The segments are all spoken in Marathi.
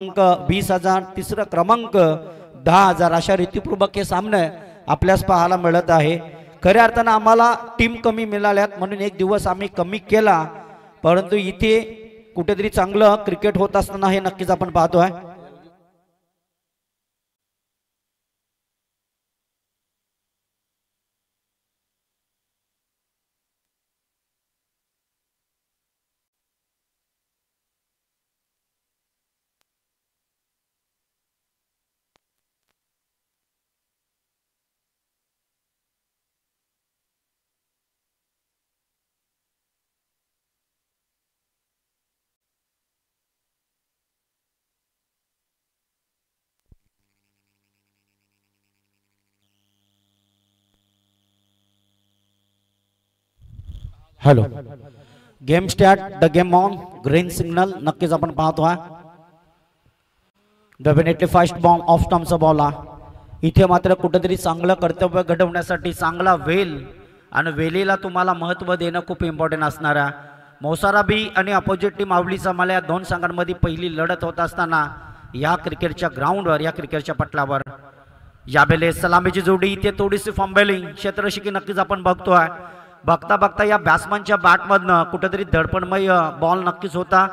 20,000, तिसरा क्रमांक 10,000 अशा रीतीपूर्वक हे सामने आपल्यास पाहायला मिळत आहे। खऱ्या अर्थाने आम्हाला टीम कमी मिळाल्यात म्हणून एक दिवस आम्ही कमी केला, परंतु इथे कुठेतरी चांगलं क्रिकेट होत असताना हे नक्कीच आपण पाहतोय। Hello, game start, the game on, green signal नक्कीच आपण पाहतोय। डेफिनेटली फर्स्ट बॉल ऑफ स्टंपचा बॉल इथे मात्र कुठेतरी चांगलं कर्तव्य घडवण्यासाठी चांगला वेल आणि वेलीला तुम्हाला महत्त्व देणं खूप इम्पॉर्टंट असणार आहे। मोसाराबी आणि अपोजिट टीम आवलीचा मला या दोन संघांमध्ये पहिली लढत होत असताना या क्रिकेटच्या ग्राउंडवर, या क्रिकेटच्या पटलावर यावेळेस सलामीची जोडी इथे थोडीशी फॉर्मबेलिंग क्षेत्रशिकी नक्कीच आपण बघतोय। बघता बघता या बॅट्समनच्या बॅटमधनं कुठेतरी धडपडमय बॉल नक्कीच होता,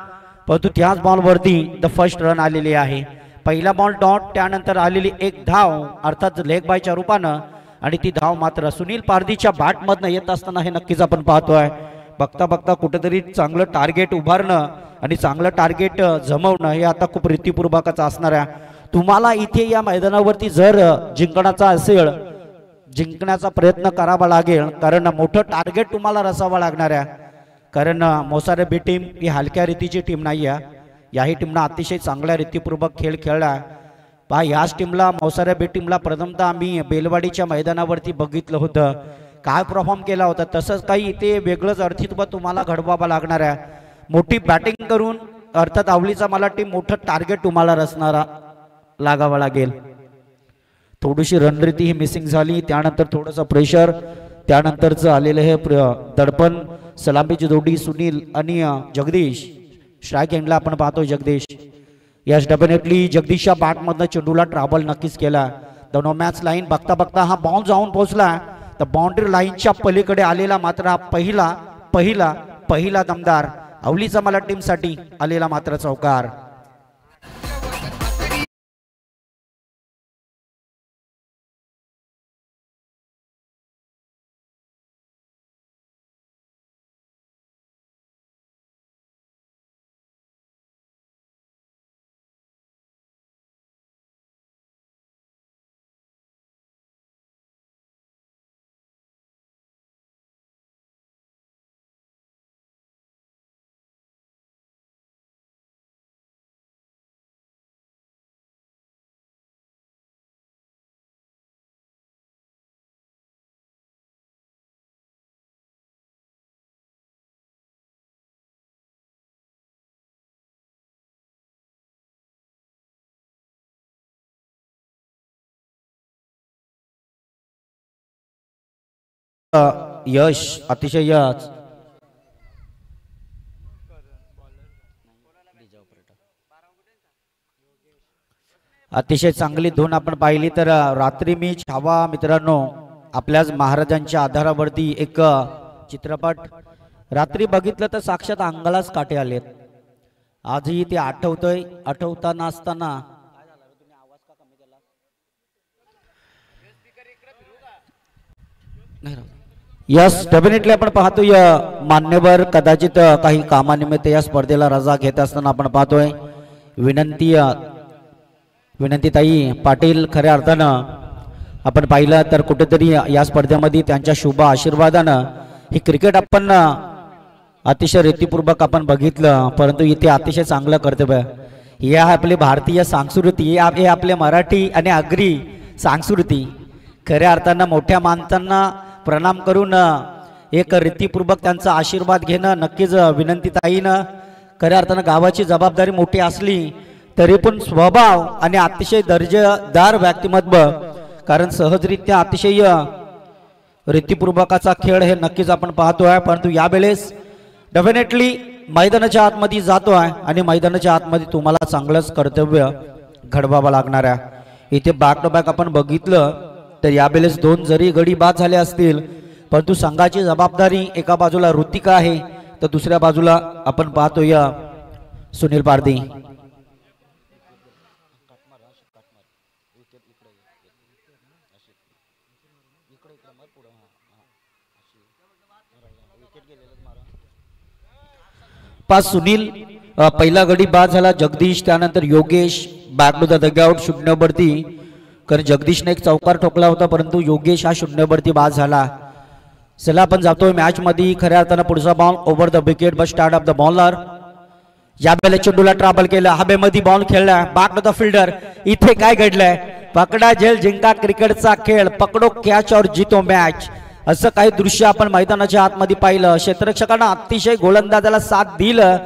परंतु त्याच बॉलवरती द फर्स्ट रन आलेली आहे। पहिला बॉल डॉट, त्यानंतर आलेली एक धाव अर्थात लेग बायच्या रूपानं, आणि ती धाव मात्र सुनील पारदीच्या बॅटमधनं येत असताना हे नक्कीच आपण पाहतोय। बघता बघता कुठेतरी चांगलं टार्गेट उभारणं आणि चांगलं टार्गेट जमवणं हे आता खूप रीतीपूर्वकच असणार आहे। तुम्हाला इथे या मैदानावरती जर जिंकण्याचा असेल, जिंकण्याचा प्रयत्न करावा लागेल, कारण मोठं टार्गेट तुम्हाला रचावं लागणार आहे। कारण मोसारे बी टीम ही हलक्या रीतीची टीम नाही आहे, याही टीमनं अतिशय चांगल्या रीतीपूर्वक खेळ खेळला पहा। याच टीमला, मोसारे बी टीमला प्रथमतः आम्ही बेलवाडीच्या मैदानावरती बघितलं होतं, काय परफॉर्म केला होता, तसंच काही इथे वेगळंच अर्थित्व तुम्हाला घडवावं लागणार आहे। मोठी बॅटिंग करून अर्थात आवलीचा मला टीम मोठं टार्गेट तुम्हाला रचणारा लागावं लागेल। थोडीशी रणनीती ही मिसिंग झाली, त्यानंतर थोडंसं प्रेशर, त्यानंतरचं आलेलं हे दडपण, सलामीची जोडी सुनील आणि जगदीश, स्ट्राईक एंडला आपण पाहतो जगदीश। यस, डेफिनेटली जगदीशच्या बॅटमधनं चेंडूला ट्रॅव्हल नक्कीच केला। द नो मॅच लाईन बघता बघता हा बॉल जाऊन पोहोचला, तर बाउंड्री लाईनच्या पलीकडे आलेला मात्र हा पहिला दमदार आवलीचा मला टीमसाठी आलेला मात्र चौकार। यश, अतिशय यश, अतिशय चांगली धून आपण पाहिली तर रात्री मी छावा मित्रांनो आपल्याच महाराजांच्या आधारावरती एक चित्रपट रात्री बघितलं तर साक्षात अंगालाच काटे आलेत। आजही ते आठवतंय, आठवताना असताना यस, डेफिनेटली आपण पाहतोय मान्यवर कदाचित काही कामानिमित्त या स्पर्धेला रजा घेत असताना आपण पाहतोय। विनंती ताई पाटील, खऱ्या अर्थानं आपण पाहिलं तर कुठेतरी या स्पर्धेमध्ये त्यांच्या शुभ आशीर्वादानं ही क्रिकेट आपण अतिशय रीतीपूर्वक आपण बघितलं, परंतु इथे अतिशय चांगलं कर्तव्य हे आपली भारतीय संस्कृती, हे आपले मराठी आणि आगरी संस्कृती, खऱ्या अर्थानं मोठ्या माणसांना प्रणाम करून एक रीतीपूर्वक त्यांचा आशीर्वाद घेणं नक्कीच विनंतीताईनं खऱ्या अर्थानं गावाची जबाबदारी मोठी असली तरी पण स्वभाव आणि अतिशय दर्जेदार व्यक्तिमत्व, कारण सहजरित्या अतिशय रीतीपूर्वकाचा खेळ हे नक्कीच आपण पाहतोय। परंतु यावेळेस डेफिनेटली मैदानाच्या आतमध्ये जातोय आणि मैदानाच्या आतमध्ये तुम्हाला चांगलंच कर्तव्य घडवावं लागणार आहे। इथे बॅक टू बॅक आपण बघितलं तर यावेळेस 2 जरी गडी बाद झाले असतील परंतु संघाची जबाबदारी एका बाजूला ऋतिका आहे तर दुसऱ्या बाजूला आपण पाहतोय सुनील पारधी। पाच सुनील पहिला गडी बाद झाला, जगदीश त्यानंतर Yogesh back to the dugout शून्यवरती, कारण जगदीशने एक चौकार ठोकला होता परंतु योगेश हा शून्यवरती बाद झाला। चला आपण जातोय मॅच मध्ये खऱ्या अर्थानं पुढचा ball over the wicket but start of the bowler. या बेले चेंडूला ट्रॅव्हल केला, हवेमध्ये बॉल खेळला, बॅक टू द फिल्डर। इथे काय घडलंय, पकडा झेल जिंका क्रिकेटचा खेळ, पकडो कॅच और जीतो मॅच, असं काही दृश्य आपण मैदानाच्या आतमध्ये पाहिलं। क्षेत्ररक्षकांना अतिशय गोलंदाजाला साथ दिलं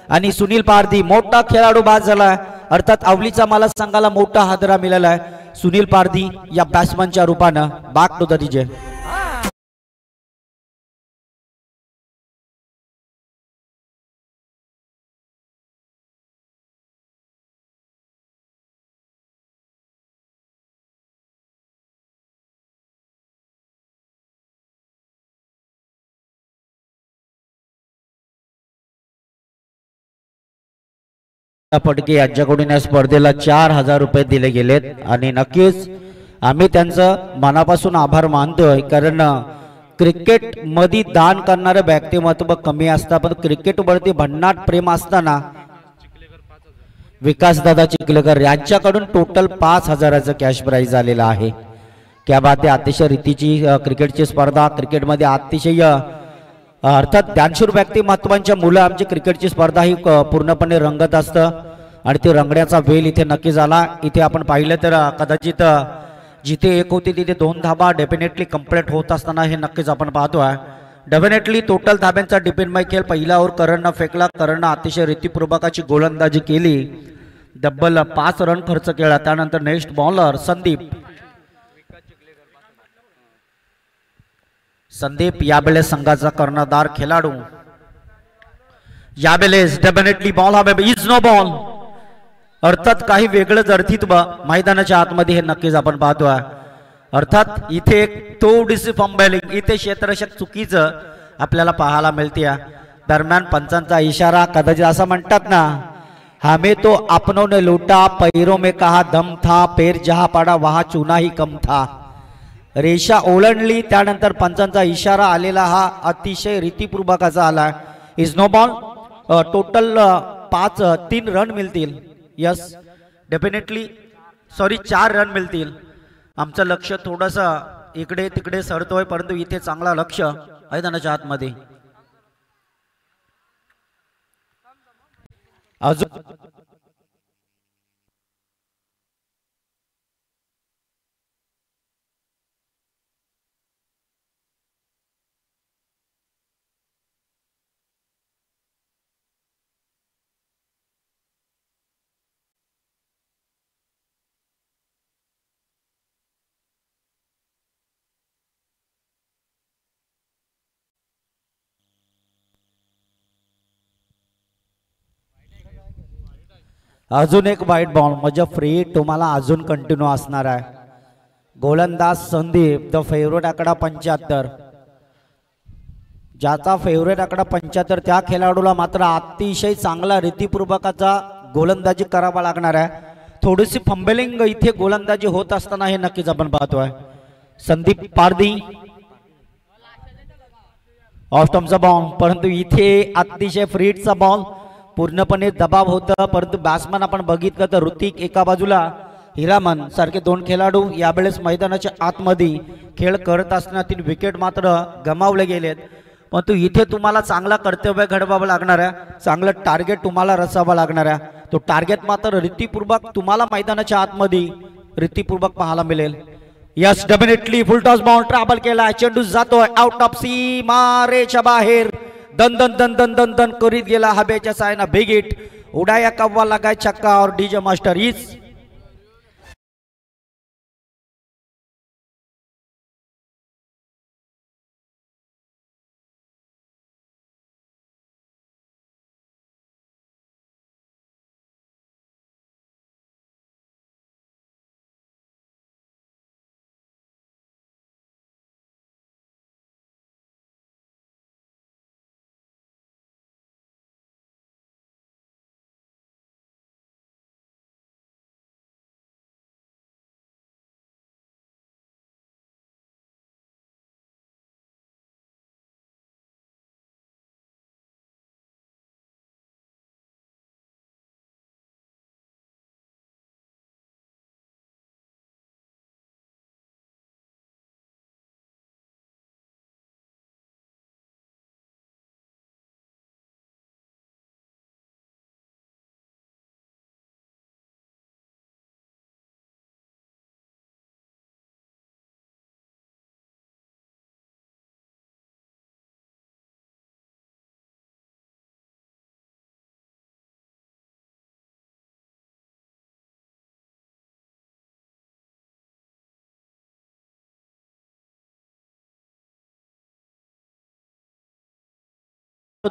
आणि सुनील पारधी मोठा खेळाडू बाद झाला, अर्थात आवलीचा मला संघाला मोठा हादरा मिळाला आहे सुनील पारधी या बॅट्समनच्या रूपानं। Back to the DJ. फटके यांच्याकडून या स्पर्धेला 4000 रुपये दिले गेलेत आणि नक्कीच आम्ही त्यांचं मनापासून आभार मानतोय, कारण क्रिकेट मध्ये दान करणारे व्यक्तिमत्व कमी असतात पण क्रिकेट वरती भन्नाट प्रेम असताना विकास दादा चिखलेकर यांच्याकडून टोटल 5000चं कॅश प्राइज आलेला आहे। क्या बात आहे, अतिशय रीतीची क्रिकेटची स्पर्धा, क्रिकेटमध्ये अतिशय अर्थात ज्ञानशूर व्यक्तिमत्वांच्या मुलं आमची क्रिकेटची स्पर्धा ही पूर्णपणे रंगत असतं आणि ते रंगण्याचा वेळ इथे नक्की झाला। इथे आपण पाहिलं तर कदाचित जिथे एक होती तिथे 2 धाबा डेफिनेटली कंप्लीट होत असताना हे नक्कीच आपण पाहतोय। डेफिनेटली टोटल धाब्यांचा डिपेंड खेळ, पहिला ओव्हर करणनं फेकला, करणनं अतिशय रीतीपूर्वकाची गोलंदाजी केली, डब्बल 5 रन खर्च केला। त्यानंतर नेक्स्ट बॉलर संदीप यावेळेस संघाचा कर्णधार खेळाडू, यावेळेस डेफिनेटली बॉल हवे इज नो बॉल, अर्थात काही वेगळंच अर्थित्व मैदानाच्या आतमध्ये हे नक्कीच आपण पाहतोय। अर्थात इथे एक थोडीशी फंबलिंग, इथे क्षेत्ररक्षक चुकीचं आपल्याला पाहायला मिळते। दरम्यान पंचांचा इशारा, कदाचित असं म्हणतात ना, हमें तो अपनों ने लूटा पैरों में कहा दम था, पैर जहां पड़ा वहां चुना ही कम था। रेषा ओलांडली त्यानंतर पंचांचा इशारा आलेला हा अतिशय रीतीपूर्वकाचा आला। Is no ball, total 3 run मिळतील, यस डेफिनेटली सॉरी 4 रन मिळतील। आमचं लक्ष थोडंसं इकडे तिकडे सरतोय परंतु इथे चांगला लक्ष मैदानाच्या आतमध्ये। अजून अजून एक वाईट बॉल म्हणजे फ्री तुम्हाला अजून कंटिन्यू असणार आहे। गोलंदाज संदीप, द फेवरेट आकडा 75, ज्याचा फेवरेट आकडा 75 त्या खेळाडूला मात्र अतिशय चांगला रीतीपूर्वकाचा गोलंदाजी करावा लागणार आहे। थोडीशी फंबलिंग इथे गोलंदाजी होत असताना हे नक्कीच आपण पाहतोय। संदीप पारधी ऑफ स्टंपचा बॉल, परंतु इथे अतिशय फ्रीटचा बॉल, पूर्णपणे दबाव होता परंतु बॅट्समन आपण बघितलं तर ऋतिक एका बाजूला, हिरामन सारखे 2 खेळाडू यावेळेस मैदानाच्या आतमध्ये खेळ करत असताना 3 विकेट मात्र गमावले गेलेत। परंतु इथे तुम्हाला चांगला कर्तव्य घडवावं लागणार आहे, चांगलं टार्गेट तुम्हाला रचावं लागणार आहे। तो टार्गेट मात्र रीतीपूर्वक तुम्हाला मैदानाच्या आतमध्ये रीतीपूर्वक पाहायला मिळेल। यस डेफिनेटली फुल टॉस बॉल ट्रॅव्हल केला, चेंडू जातोय आउट ऑफ सीमारेच्या बाहेर, दन दन दन दन दन दन करीत गेला हवेच्या सायना बिग हिट, उडाया कव्वा लगाय छक्का और DJ master is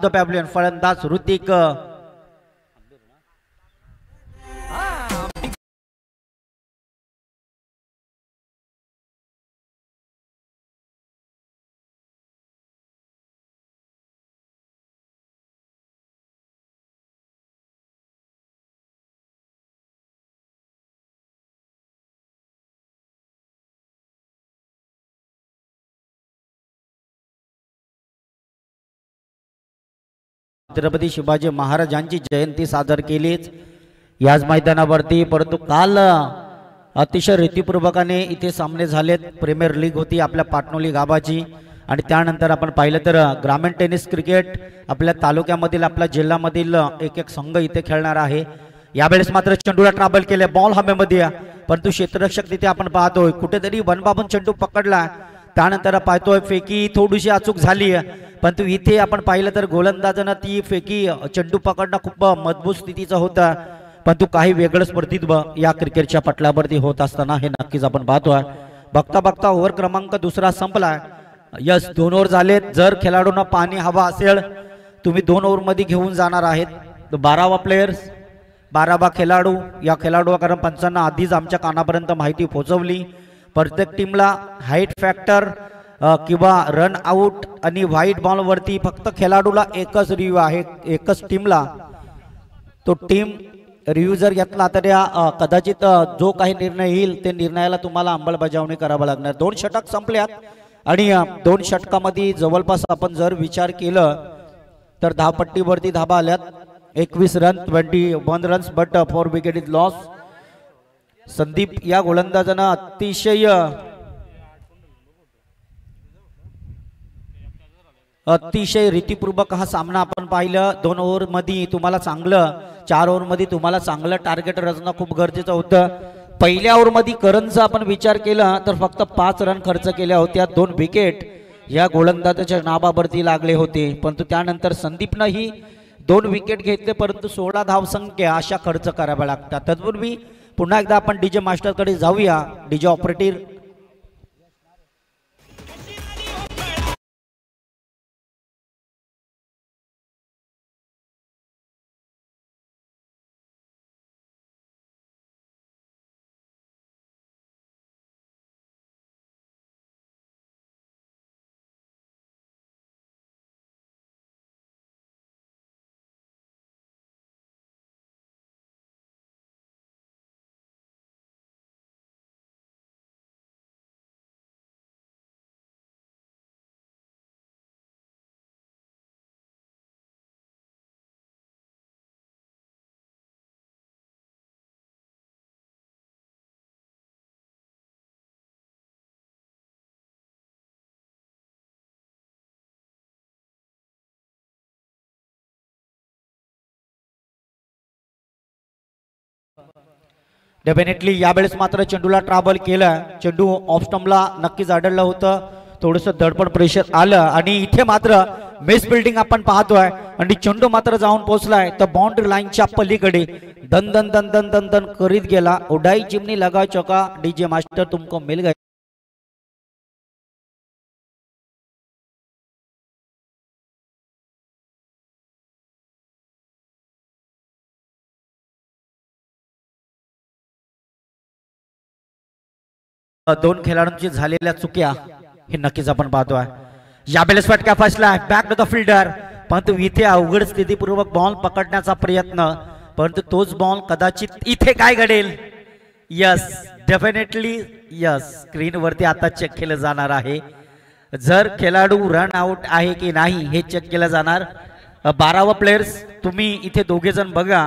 the pavilion फलंदाज ऋतिक छत्रपती शिवाजी महाराजांची जयंती साजर केलीच याच मैदानावरती, परंतु काल अतिशय रीतीपूर्वकाने इथे सामने झालेत. प्रीमियर लीग होती आपल्या पाटणोली गावाची आणि त्यानंतर आपण पाहिलं तर ग्रामीण टेनिस क्रिकेट आपल्या तालुक्यामधील आपल्या जिल्ह्यामधील एक एक संघ इथे खेळणार आहे. यावेळेस मात्र चेंडूला ट्रॅबल केले, बॉल हवेमध्ये, परंतु क्षेत्ररक्षक तिथे आपण पाहतोय कुठेतरी वनबाबून चेंडू पकडला. त्यानंतर पाहतोय फेकी थोडीशी अचूक झाली, परंतु इथे आपण पाहिलं तर गोलंदाजांना ती फेकी चेंडू पकडणं खूप मजबूत स्थितीचं होतं, परंतु काही वेगळंच प्रतित्व या क्रिकेटच्या पटलावरती होत असताना हे नक्कीच आपण पाहतोय. बघता बघता ओव्हर क्रमांक दुसरा संपला. यस 2 ओव्हर झालेत. जर खेळाडूंना पाणी हवा असेल तुम्ही 2 ओव्हरमध्ये घेऊन जाणार आहेत. 12वा प्लेयर्स 12वा खेळाडू, या खेळाडू कारण पंचांना आधीच आमच्या कानापर्यंत माहिती पोहोचवली. प्रत्येक टीमला हाईट फॅक्टर किंवा रन आउट आणि व्हाईट बॉलवरती फक्त खेळाडूला एकच रिव्ह्यू आहे, एकच टीमला. तो टीम रिव्ह्यू जर घेतला तर या कदाचित जो काही निर्णय येईल ते निर्णयाला तुम्हाला अंमलबजावणी करावं लागणार. 2 षटक संपल्यात आणि 2 षटकामध्ये जवळपास आपण जर विचार केलं तर धावपट्टीवरती धाबा आल्यात. 21 run 21 runs but 4 wicket is loss. Sandeep या गोलंदाजानं अतिशय रीतीपूर्वक हा सामना आपण पाहिलं. 2 ओव्हरमध्ये तुम्हाला चांगलं, 4 ओव्हरमध्ये तुम्हाला चांगलं टार्गेट रचणं खूप गरजेचं होतं. पहिल्या ओव्हरमध्ये करणचा आपण विचार केला तर फक्त 5 रन खर्च केल्या होत्या. 2 विकेट या गोलंदाजाच्या नाबावरती लागले होते, परंतु त्यानंतर संदीपनंही 2 विकेट घेतले, परंतु 16 धावसंख्या अशा खर्च कराव्या लागतात. तत्पूर्वी पुन्हा एकदा आपण डीजे मास्टरकडे जाऊया. डीजे ऑपरेटर डेफिनेटली यावेळेस मात्र चेंडूला ट्रॅव्हल केलं. चेंडू ऑफ स्टंपला नक्कीच आढळलं होतं, थोडंसं दडपण प्रेशर आलं आणि इथे मात्र मिस बिल्डिंग आपण पाहतोय आणि चेंडू मात्र जाऊन पोहोचलाय तर बाउंड्री लाईनच्या पलीकडे दन दन दन दन दन दन करीत गेला. उडाई चिमनी लगा चौका, डीजे मास्टर तुमको मिल गए. दोन खेळाडूंची झालेल्या चुक्या हे नक्कीच आपण पाहतोय. यावेळेस फटका फसला बॅक टू द फिल्डर, परंतु इथे अवघड स्थितीपूर्वक बॉल पकडण्याचा प्रयत्न, परंतु तोच बॉल कदाचित इथे काय घडेल. यस डेफिनेटली यस स्क्रीन वरती आता चेक केलं जाणार आहे. जर खेळाडू रन आउट आहे की नाही हे चेक केलं जाणार. 12वा प्लेयर्स तुम्ही इथे दोघे जण बघा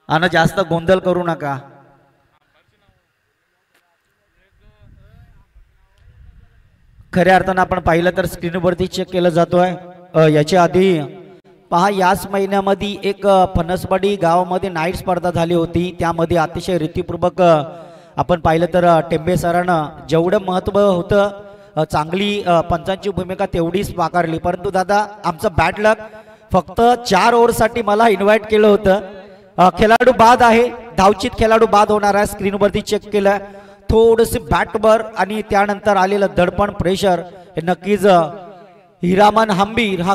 आणि जास्त गोंधळ करू नका. खऱ्या अर्थानं आपण पाहिलं तर स्क्रीनवरती चेक केलं जातोय. याच्या आधी पहा याच महिन्यामध्ये एक फणसवाडी गावामध्ये नाईट स्पर्धा झाली होती, त्यामध्ये अतिशय रीतीपूर्वक आपण पाहिलं तर टेंबे सरांनं जेवढं महत्त्व होतं चांगली पंचांची भूमिका तेवढीच पाकारली. परंतु दादा आमचं बॅड लक, फक्त 4 ओव्हरसाठी मला इन्व्हाइट केलं होतं. खेळाडू बाद आहे, धावचित खेळाडू बाद होणार आहे. स्क्रीनवरती चेक केलं थोडंसे बॅटवर आणि त्यानंतर आलेलं दडपण प्रेशर हे नक्कीच हिरामन हंबीर हा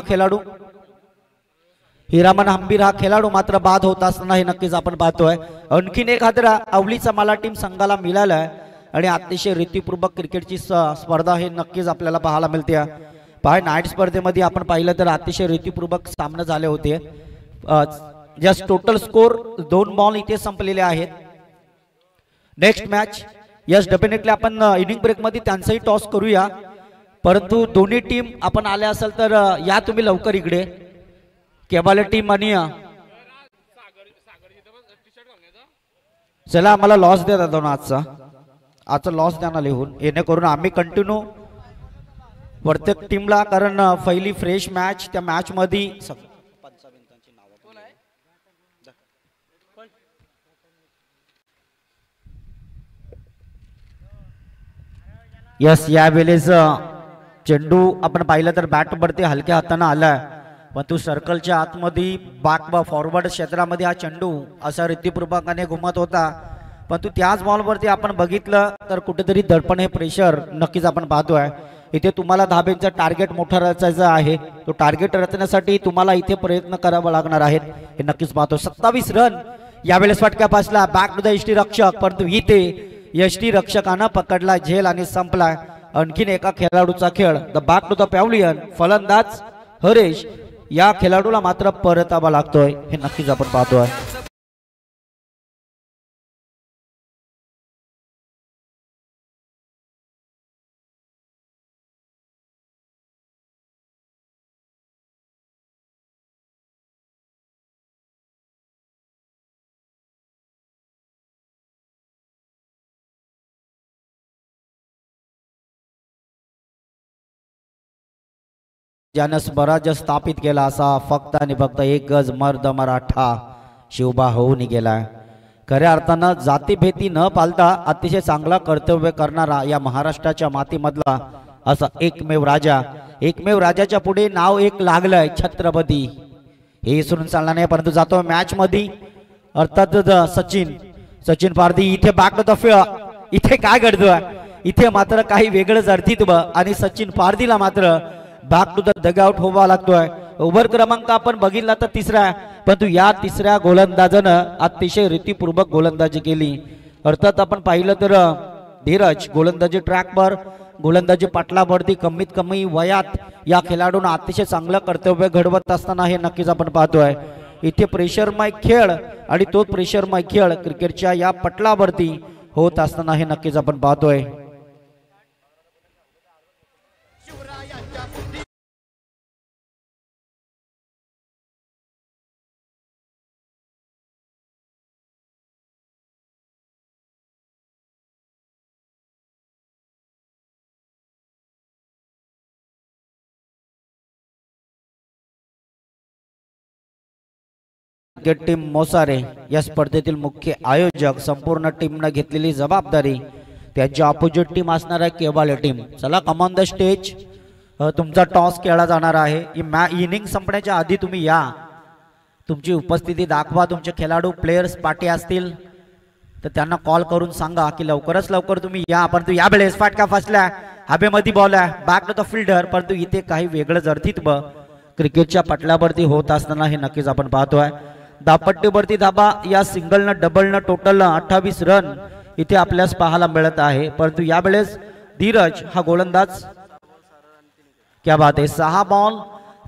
खेळाडू मात्र बाद होत असताना हे नक्कीच आपण पाहतोय. आणखीन एक हादरा अवलीचा मला टीम संघाला मिळालाय आणि अतिशय रीतीपूर्वक क्रिकेटची स्पर्धा हे नक्कीच आपल्याला पाहायला मिळते. पाय नाईट स्पर्धेमध्ये आपण पाहिलं तर अतिशय रीतीपूर्वक सामने झाले होते. जस्ट टोटल स्कोर 2 बॉल इथे संपलेले आहेत. नेक्स्ट मॅच यस डेफिनेटली आपण इनिंग ब्रेक मध्ये त्यांचाही टॉस करूया, परंतु दोन्ही टीम आपण आल्या असेल तर या तुम्ही लवकर इकडे. केबाले टीम आणि चला आम्हाला लॉस द्या दादा आजचा लॉस द्या ना लिहून, येणेकरून आम्ही कंटिन्यू प्रत्येक टीमला, कारण पहिली फ्रेश मॅच त्या मॅच मध्ये यस यावेळेस चेंडू आपण पाहिलं तर बॅट वरती हलक्या हाताने आलाय, पण तू सर्कलच्या आतमध्ये बॅक व फॉरवर्ड क्षेत्रामध्ये हा चेंडू असा रीतीपूर्वकाने घुमत होता. पण तू त्याच बॉलवरती आपण बघितलं तर कुठेतरी दडपण हे प्रेशर नक्कीच आपण पाहतोय. इथे तुम्हाला धाब्यांचा टार्गेट मोठा रचायचा आहे, तो टार्गेट रचण्यासाठी तुम्हाला इथे प्रयत्न करावा लागणार आहेत हे नक्कीच पाहतो. 27 रन यावेळेस फटका पासला बॅक टू द यष्टी रक्षक, परंतु इथे यष्टी रक्षकानं पकडला झेल आणि संपला. आणखीन एका खेळाडूचा खेळ the back to the pavilion. फलंदाज हरेश या खेळाडूला मात्र परतावा लागतोय हे नक्कीच आपण पाहतोय. ज्यानं स्वराज्य स्थापित केला असा फक्त आणि फक्त एक गज मर्द मराठा शिवबा होऊन गेलाय. खऱ्या अर्थानं जातीभेदी न पालता अतिशय चांगला कर्तव्य करणारा या महाराष्ट्राच्या मातीमधला असा एकमेव राजाच्या पुढे नाव एक लागलंय छत्रपती. हे विसरून चालणार नाही, परंतु जातो मॅच मध्ये अर्थातच सचिन पारधी इथे बॅक द इथे काय घडतोय, इथे मात्र काही वेगळंच अर्थित्व आणि सचिन पारधीला मात्र बॅक टू द डगआउट व्हावा लागतोय. ओव्हर क्रमांक आपण बघितला तर तिसरा, परंतु या तिसऱ्या गोलंदाजानं अतिशय रीतीपूर्वक गोलंदाजी केली. अर्थात आपण पाहिलं तर धीरज गोलंदाजी ट्रॅकवर गोलंदाजी पाटलावरती कमीत कमी वयात या खेळाडूंना अतिशय चांगलं कर्तव्य घडवत असताना हे नक्कीच आपण पाहतोय. इथे प्रेशरमय खेळ आणि तो प्रेशरमय खेळ क्रिकेटच्या या पटलावरती होत असताना हे नक्कीच आपण पाहतोय. क्रिकेट टीम मोसारे या स्पर्धेतील मुख्य आयोजक, संपूर्ण टीमने घेतलेली जबाबदारी त्यांची ऑपोजिट टीम असणार आहे केबाले टीम. चला कम ऑन द स्टेज, तुमचा टॉस खेळला जाणार आहे. इनिंग संपण्याच्या आधी तुम्ही या, तुमची उपस्थिती दाखवा. तुमचे खेळाडू प्लेयर्स पाठी असतील तर त्यांना कॉल करून सांगा की लवकरच लवकर तुम्ही या. परंतु यावेळेस फाटका फसला, हवेमध्ये बॉल आहे बॅक टू द फिल्डर, परंतु इथे काही वेगळंच अर्थित्व क्रिकेटच्या पटलावरती होत असताना हे नक्कीच आपण पाहतोय. धापट्टीवरती धाबा या सिंगलनं डबलनं टोटल 28 रन इथे आपल्यास पाहायला मिळत आहे. परंतु यावेळेस धीरज हा गोलंदाज क्या बात आहे, 6 बॉल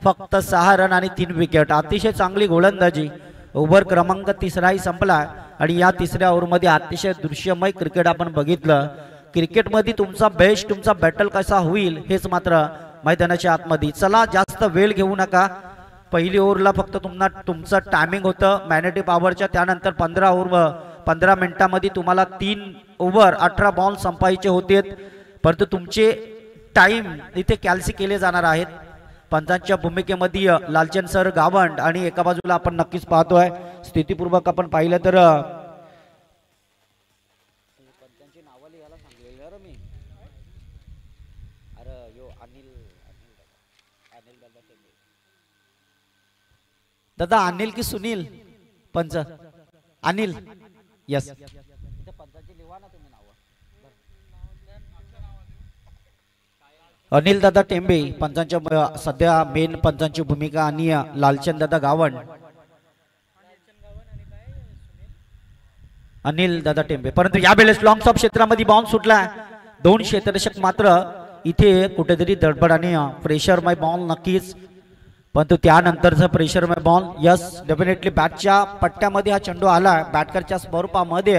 फक्त 6 रन आणि 3 विकेट. अतिशय चांगली गोलंदाजी. ओव्हर क्रमांक तिसराही संपला आणि या तिसऱ्या ओव्हरमध्ये अतिशय दृश्यमय क्रिकेट आपण बघितलं. क्रिकेटमध्ये तुमचा बेस्ट, तुमचा बॅटल कसा होईल हेच मात्र मैदानाच्या आतमध्ये. चला जास्त वेळ घेऊ नका. पहिली ओव्हरला फक्त तुमचं टायमिंग होतं मॅनेटिव्ह पॉवरच्या, त्यानंतर 15 मिनिटांमध्ये तुम्हाला 3 ओव्हर 18 बॉल संपायचे होते. परंतु तुमचे टाइम इथे कॅल्सी केले जाणार आहेत. पंचांच्या भूमिकेमध्ये लालचंद सर गावंड आणि एका बाजूला आपण नक्कीच पाहतोय स्थितीपूर्वक आपण पाहिलं तर दादा अनिल की सुनील पंच अनिल यस अनिल दादा टेंबे पंचांच्या सध्या मेन पंचांची भूमिका आणि लालचंद दादा गावण अनिल दादा टेंबे, परंतु यावेळेस लॉंग स्टॉप क्षेत्रामध्ये बॉल सुटला. दोन क्षेत्ररक्षक मात्र इथे कुठेतरी धडपड आणि प्रेशरमय बॉल नक्कीच, परंतु त्यानंतरचा प्रेशरमय बॉल यस डेफिनेटली बॅटच्या पट्ट्यामध्ये हा चेंडू आला. बॅटकरच्या स्वरूपामध्ये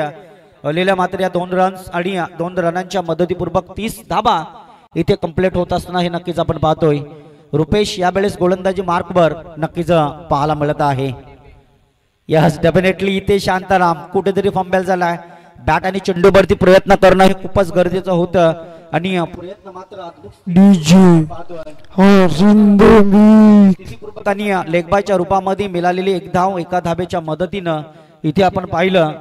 आलेल्या मात्र या 2 रन्स आणि 2 रनांच्या मदतीपूर्वक 30 धाबा इथे कंप्लीट होत असताना हे नक्कीच आपण पाहतोय. रुपेश यावेळेस गोलंदाजी मार्कवर नक्कीच पाहायला मिळत आहे. यस डेफिनेटली इथे शांताराम कुठेतरी फंबल झालाय. बॅट आणि चेंडूवरती प्रयत्न करणं हे खूपच गरजेचं होतं आणि प्रयत्न मात्र लेग बायच्या रूपामध्ये मिळालेली 1 धाव 1 धाब्याच्या मदतीनं इथे आपण पाहिलं.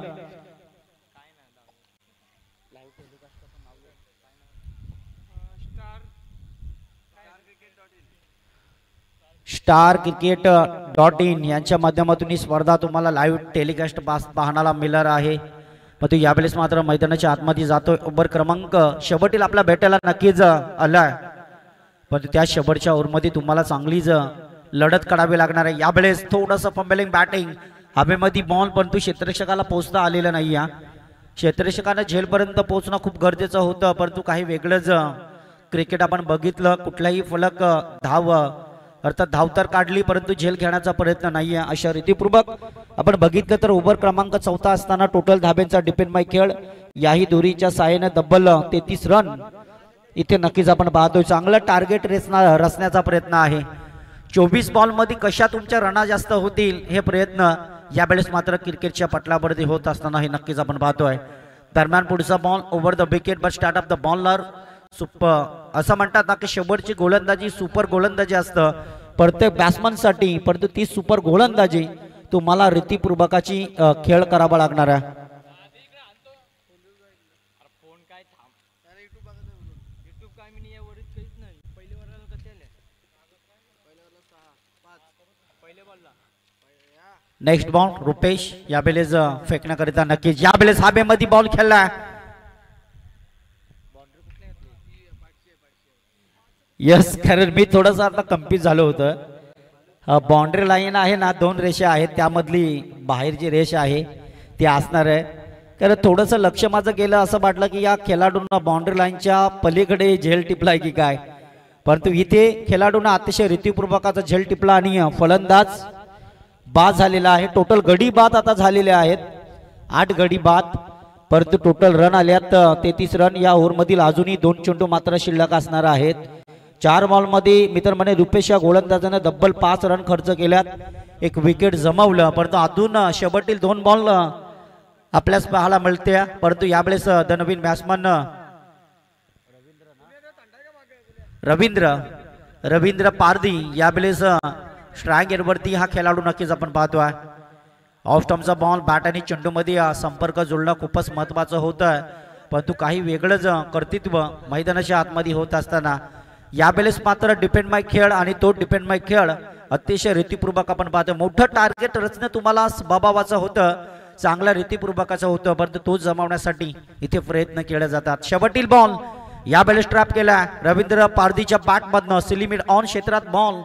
StarCricket.in यांच्या माध्यमातून ही स्पर्धा तुम्हाला लाईव्ह टेलिकास्ट पाहण्याला मिळणार आहे. परंतु यावेळेस मात्र मैदानाच्या आतमध्ये जातोय. ओव्हर क्रमांक शेवटील आपल्या भेटायला नक्कीच आलाय, परंतु त्या शेवटच्या ओव्हरमध्ये तुम्हाला चांगलीच लढत काढावी लागणार आहे. यावेळेस थोडंसं फंबलिंग बॅटिंग हवेमध्ये बॉल, परंतु क्षेत्ररक्षकाला पोहोचता आलेलं नाही. क्षेत्ररक्षकांना झेलपर्यंत पोहोचणं खूप गरजेचं होतं, परंतु काही वेगळंच क्रिकेट आपण बघितलं. कुठलाही फलक धाव अर्थात धाव तर काढली, परंतु झेल घेण्याचा प्रयत्न नाहीये. अशा रीतीपूर्वक आपण बघितलं तर ओव्हर क्रमांक 14 असताना टोटल धाब्यांचा डिपेंडमाय खेळ याही दोरीच्या साहाय्याने तब्बल 33 रन इथे नक्कीच आपण पाहतोय. चांगलं टार्गेट रचण्याचा प्रयत्न आहे. 24 बॉलमध्ये कशा तुमच्या रना जास्त होतील हे प्रयत्न यावेळेस मात्र क्रिकेटच्या पटलावरती होत असताना हे नक्कीच आपण पाहतोय. दरम्यान पुढचा ball over the wicket but start of the bowler super असं म्हणतात ना की शेवटची गोलंदाजी सुपर गोलंदाजी असतं प्रत्येक बॅट्समनसाठी, परंतु ती सुपर गोलंदाजी तुम्हाला रीतीपूर्वकाची खेळ करावा लागणार आहे. नेक्स्ट बॉल रुपेश यावेळेस फेकण्याकरिता नक्कीच यावेळेस हवेमध्ये बॉल खेळला. यस कारण मी थोडंसं आता कन्फ्यूज झालो होतं. बाउंड्री लाईन आहे ना 2 रेषा आहेत, त्यामधली बाहेरची रेष आहे ती असणार आहे. कारण थोडंसं लक्ष माझं गेलं, असं वाटलं की या खेळाडूंना बाउंड्री लाईनच्या पलीकडे झेल टिपलाय की काय, परंतु इथे खेळाडूंना अतिशय रीतीपूर्वकाचा झेल टिपला आणि फलंदाज बाद झालेला आहे. टोटल गडी बाद आता झालेले आहेत 8 गडी बाद, परंतु टोटल रन आल्यात 33 रन. या ओव्हरमधील अजूनही 2 चेंडू मात्र शिल्लक असणार आहेत. 4 बॉलमध्ये मित्र म्हणे रुपेश या गोलंदाजाने तब्बल 5 रन खर्च केल्यात, 1 विकेट जमवलं, परंतु अजून शेवटील 2 बॉल आपल्यास पाहायला मिळते. परंतु यावेळेस the Naveen batsman Ravindra Pardi यावेळेस स्ट्राईक एंडवरती हा खेळाडू नक्कीच आपण पाहतोय. ऑफ स्टंपचा बॉल बॅट आणि चेंडूमध्ये संपर्क जुळणं खूपच महत्त्वाचं होतं, परंतु काही वेगळंच कर्तृत्व मैदानाच्या आतमध्ये होत असताना यावेळेस मात्र डिपेंड माय खेळ आणि तो डिपेंड माय खेळ अतिशय रीतीपूर्वक आपण पाहतो. मोठं टार्गेट रचणं तुम्हाला स्वभावाचं होतं, चांगल्या रीतीपूर्वकाचं होतं, परंतु तो जमावण्यासाठी इथे प्रयत्न केले जातात. शेवटील बॉल यावेळेस ट्रॅप केला रवींद्र पारदीच्या बॅटमधनं सिलिमिट ऑन क्षेत्रात बॉल,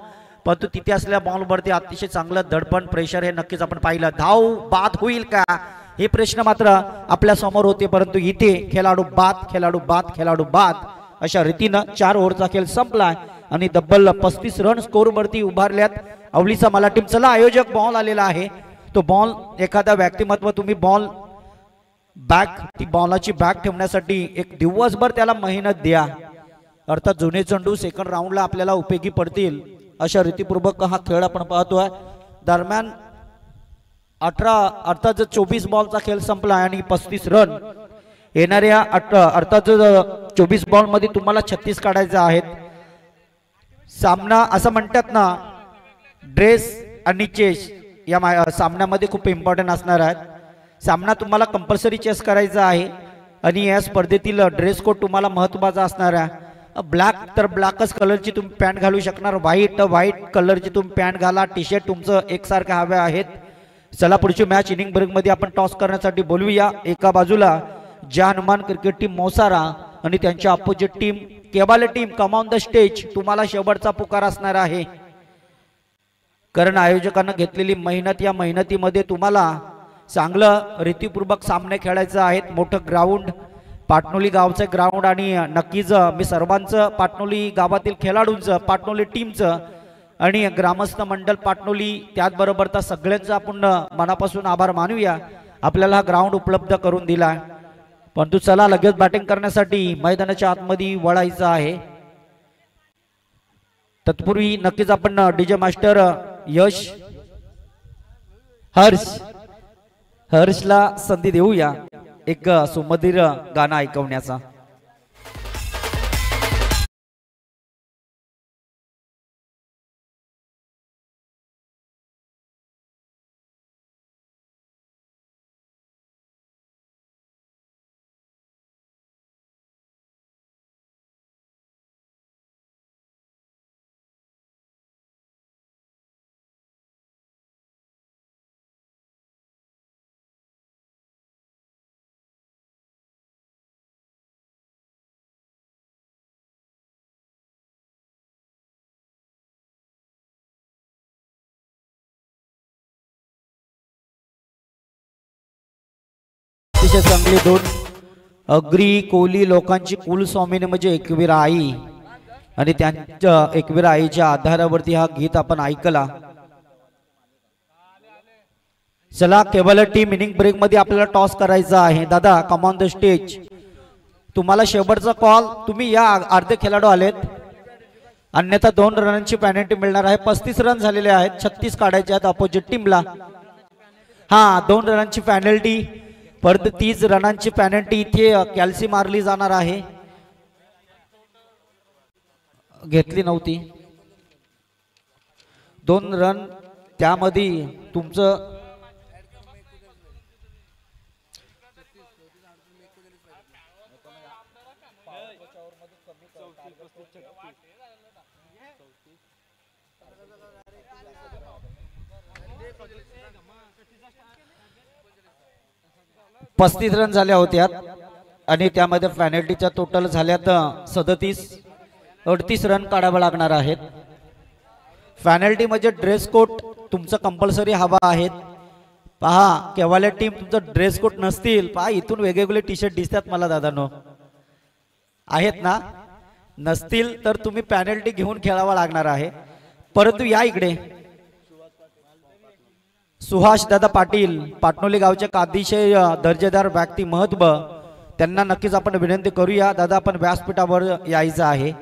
परंतु तिथे असलेल्या बॉलवरती अतिशय चांगलं दडपण प्रेशर हे नक्कीच आपण पाहिलं. धाव बाद होईल का हे प्रश्न मात्र आपल्या समोर होते, परंतु इथे खेळाडू बाद अशा रीतीनं 4 ओव्हरचा खेळ संपलाय आणि तब्बल 35 रन स्कोर वरती उभारल्यात अवलीचा मला टीम. चला आयोजक बॉल आलेला आहे, तो बॉल एखादा व्यक्तिमत्व तुम्ही बॉल बॅक ती बॉलाची बॅक ठेवण्यासाठी 1 दिवसभर त्याला मेहनत द्या, अर्थात जुने चेंडू सेकंड राऊंडला आपल्याला उपयोगी पडतील अशा रीतीपूर्वक हा खेळ आपण पाहतोय. दरम्यान 18 अर्थात 24 बॉलचा खेळ संपला आणि 35 रन येणाऱ्या अर्थात 24 बॉल मध्ये तुम्हाला 36 काढायचे आहेत. सामना असं म्हणतात ना ड्रेस आणि चेस या सामन्यामध्ये खूप इम्पॉर्टंट असणार आहेत. सामना तुम्हाला कंपल्सरी चेस करायचा आहे आणि या स्पर्धेतील ड्रेस कोड तुम्हाला महत्त्वाचा असणार आहे. ब्लॅक तर ब्लॅकच कलरची तुम्ही पॅन्ट घालू शकणार, व्हाईट कलरची तुम्ही पॅन्ट घाला, टी शर्ट तुमचं एकसारखे हवे आहेत. चला पुढची मॅच इनिंग ब्रेक मध्ये आपण टॉस करण्यासाठी बोलूया. एका बाजूला जय हनुमान क्रिकेट टीम मोसारा आणि त्यांच्या opposite team Kebale team come on the stage, तुम्हाला शेवटचा पुकार असणार आहे, कारण आयोजकांना घेतलेली मेहनत, या मेहनतीमध्ये तुम्हाला चांगलं रीतीपूर्वक सामने खेळायचे आहेत. मोठं ग्राउंड, पाटणोली गावचं ग्राउंड, आणि नक्कीच मी सर्वांचं, पाटणोली गावातील खेळाडूंचं, पाटणोली टीमचं आणि ग्रामस्थ मंडळ पाटणोली, त्याचबरोबर तर सगळ्यांचं आपण मनापासून आभार मानूया, आपल्याला हा ग्राउंड उपलब्ध करून दिला. परंतु चला लगेच बॅटिंग करण्यासाठी मैदानाच्या आतमध्ये वळायचं आहे. तत्पूर्वी नक्कीच आपण डीजे मास्टर यश हर्षला संधी देऊया एक सुमधुर गाणं ऐकवण्याचा. अतिशय चांगली दोन अग्री कोली लोकांची कुलस्वामिनी म्हणजे एकवीरा आई, आणि त्यांच्या एकवीरा आईच्या आधारावरती हा गीत आपण ऐकला. चला केबल टीम इनिंग ब्रेक मध्ये आपल्याला टॉस करायचा आहे. दादा कम ऑन द स्टेज, तुम्हाला शेवटचा कॉल, तुम्ही या, अर्धे खेळाडू आलेत, अन्यथा 2 रनांची पेनल्टी मिळणार आहे. 35 रन झालेले आहेत, 36 काढायचे आहेत अपोजिट टीमला. हा 2 रनांची पेनल्टी, परत 30 रनांची पेनल्टी इथे कॅल्सी मारली जाणार आहे, घेतली नव्हती. 2 रन त्यामध्ये तुमचं पस्तीस रन झाल्या होत्या, आणि त्यामध्ये पेनल्टीच्या टोटल झाल्यात 38 रन काढावे लागणार आहेत. पेनल्टी म्हणजे ड्रेस कोड तुमचं कंपल्सरी हवा आहे. पहा केवाले टीम तुमचं ड्रेस कोड नसतील, पहा इथून वेगवेगळे टी शर्ट दिसतात मला दादानो, आहेत ना, नसतील तर तुम्ही पेनल्टी घेऊन खेळावा लागणार आहे. परंतु या इकडे सुहास दादा पाटील, पाटणोली गावचे अतिशय दर्जेदार व्यक्ती, महत्व, त्यांना नक्कीच आपण विनंती करूया. दादा आपण व्यासपीठावर यायचं आहे,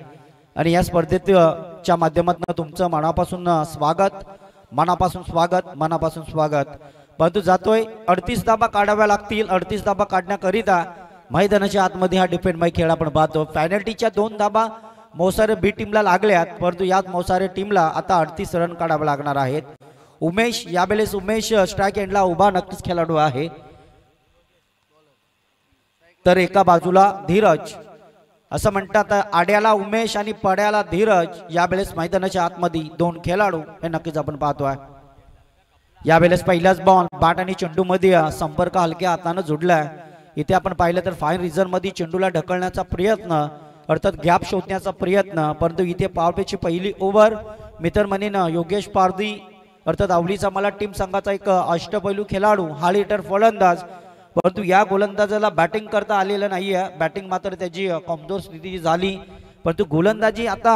आणि या स्पर्धेच्या माध्यमातून तुमचं मनापासून स्वागत, मनापासून स्वागत, मनापासून स्वागत. परंतु जातोय 38 धाबा काढाव्या लागतील. 38 धाबा काढण्याकरिता मैदानाच्या आतमध्ये हा डिफेंड माई खेळ आपण पाहतो. पेनल्टीच्या 2 धाबा मोसारे बी टीमला लागल्यात, परंतु याच मोसारे टीमला आता 38 रन काढावे लागणार आहेत. उमेश, यावेळेस उमेश स्ट्राइक एंडला उभा नक्कीच खेळाडू आहे, तर एका बाजूला धीरज, असं म्हणतात आड्याला उमेश आणि पड्याला धीरज. यावेळेस मैदानाच्या आतमध्ये 2 खेळाडू हे नक्कीच आपण पाहतोय. यावेळेस पहिलाच बॉल बॅट आणि चेंडू मध्ये संपर्क हलक्या हाताने जोडलाय. इथे आपण पाहिलं तर फाईन रिझन मध्ये चेंडूला ढकलण्याचा प्रयत्न, अर्थात गॅप शोधण्याचा प्रयत्न, परंतु इथे पावरपेची पहिली ओव्हर मित्रमणीनं योगेश पारदी, अर्थात आवलीचा मला टीम संघाचा एक अष्टपैलू खेळाडू, हार्ड हिटर फलंदाज, परंतु या गोलंदाजाला बॅटिंग करता आलेलं नाहीये. बॅटिंग मात्र त्याची कमजोर स्थिती झाली, परंतु गोलंदाजी आता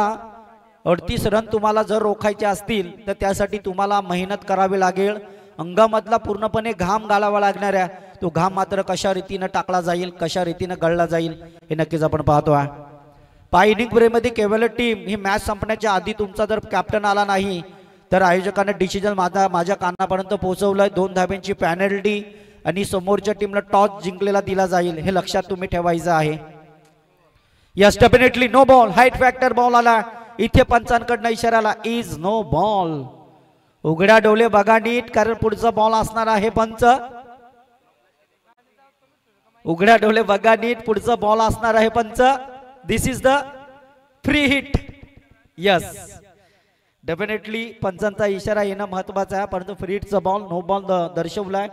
38 रन तुम्हाला जर रोखायचे असतील तर त्यासाठी तुम्हाला मेहनत करावी लागेल. अंगामधला पूर्णपणे घाम घालावा लागणार आहे. तो घाम मात्र कशा रीतीने टाकला जाईल, कशा रीतीने गळला जाईल हे नक्कीच आपण पाहतो आहे. इनिंग ब्रेकमध्ये केवळ टीम ही मॅच संपण्याच्या आधी तुमचा जर कॅप्टन आला नाही तर आयोजकांनी डिसिजन माझ्या कानापर्यंत पोहोचवलंय. 2 धाब्यांची पेनल्टी आणि समोरच्या टीमला टॉस जिंकलेला दिला जाईल, हे लक्षात तुम्ही ठेवायचं आहे. Yes definitely no ball, height factor ball आला. इथे पंचांकडनं इशाराला इज नो बॉल. उघड्या डोळे बघा नीट, कारण पुढचा बॉल असणार आहे पंच. उघड्या डोळे बघा नीट, पुढचा बॉल असणार आहे पंच. This is the free hit. Yes definitely पंचांचा इशारा येणं महत्वाचा आहे, परंतु फ्री हिटचा बॉल नो बॉल दर्शवलाय.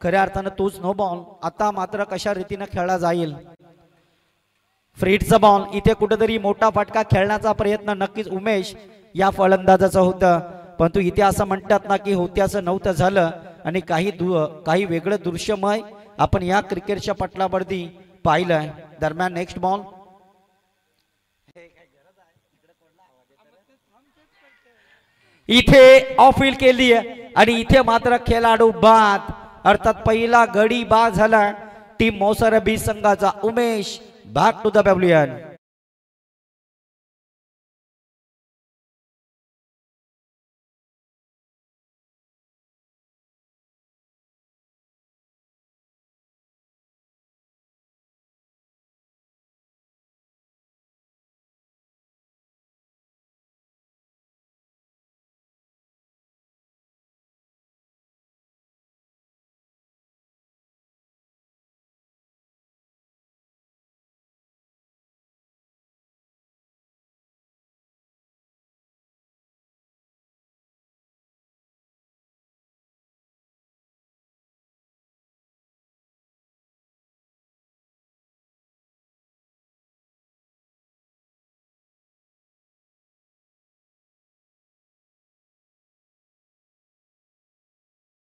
खऱ्या अर्थानं तोच नो बॉल. आता मात्र कशा रीतीने खेळला जाईल. फ्रीडचा बॉल इथे कुठेतरी मोठा फटका खेळण्याचा प्रयत्न नक्कीच उमेश या फलंदाजाचा होता, परंतु इथे असं म्हणतात ना की होते असं नव्हतं झालं आणि काही वेगळं दृश्यमय आपण या क्रिकेटच्या पटलावरती पाहिलं. दरम्यान नेक्स्ट बॉल इथे ऑफ फील्ड केली आणि इथे मात्र खेळाडू बाद, अर्थात पहिला गडी बाद झाला टीम मोसरबी संघाचा. Umesh back to the pavilion.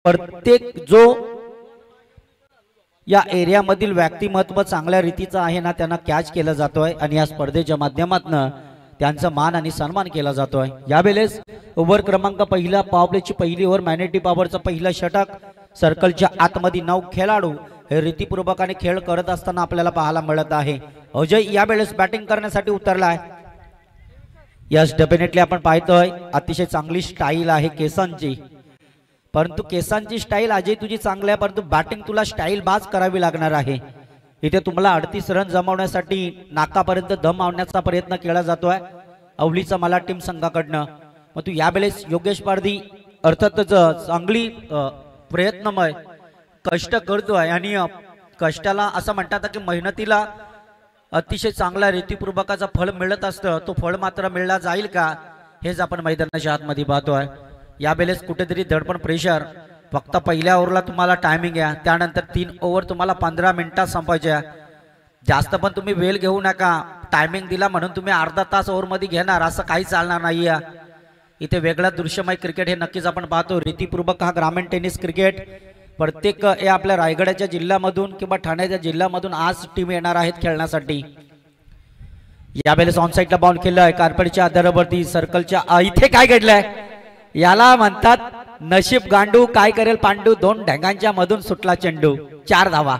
प्रत्येक जो या एरियामधील व्यक्तिमत्व चांगल्या रीतीचा आहे ना त्यांना कॅच केला जातोय आणि या स्पर्धेच्या माध्यमातून त्यांचा मान आणि सन्मान केला जातोय. यावेळेस ओव्हर क्रमांक पहिला पावलेची पहिली ओव्हर मॅनेटी पॉवरचा पहिला षटक. सर्कलच्या आतमध्ये 9 खेळाडू हे रीतीपूर्वकाने खेळ करत असताना आपल्याला पाहायला मिळत आहे. अजय यावेळेस बॅटिंग करण्यासाठी उतरलाय. यस डेफिनेटली आपण पाहतोय अतिशय चांगली स्टाईल आहे केसांची, परंतु केसांची स्टाईल अजय तुझी चांगली आहे, परंतु बॅटिंग तुला स्टाईल बाज करावी लागणार आहे. इथे तुम्हाला 38 रन जमवण्यासाठी नाकापर्यंत दम आणण्याचा प्रयत्न केला जातोय अवलीचा मला टीम संघाकडनं. मग तू यावेळेस योगेश पारधी अर्थातच चांगली प्रयत्नमय कष्ट करतोय आणि कष्टाला असं म्हणतात की मेहनतीला अतिशय चांगला रीतीपूर्वकाचा फळ मिळत असतं. तो फळ मात्र मिळला जाईल का हेच आपण मैदानाच्या आतमध्ये पाहतोय. यावेळेस कुठेतरी धडपण प्रेशर. फक्त पहिल्या ओव्हरला तुम्हाला टायमिंग आहे, त्यानंतर 3 ओव्हर तुम्हाला 15 मिनिटात संपायच्या. जास्त पण तुम्ही वेळ घेऊ नका. टायमिंग दिला म्हणून तुम्ही अर्धा तास ओव्हरमध्ये घेणार असं काही चालणार नाही. इथे वेगळा दृश्यमय क्रिकेट हे नक्कीच आपण पाहतो. रीतीपूर्वक हा ग्रामीण टेनिस क्रिकेट प्रत्येक हे आपल्या रायगडच्या जिल्ह्यामधून किंवा ठाण्याच्या जिल्ह्यामधून आज टीम येणार आहेत खेळण्यासाठी. यावेळेस ऑन साईडला बॉल केलाय कार्पेटच्या आधारावरती सर्कलच्या. इथे काय घडलंय याला म्हणतात नशीब गांडू, काय करेल पांडू. 2 ढंगांच्या मधून सुटला चेंडू. 4 धावा.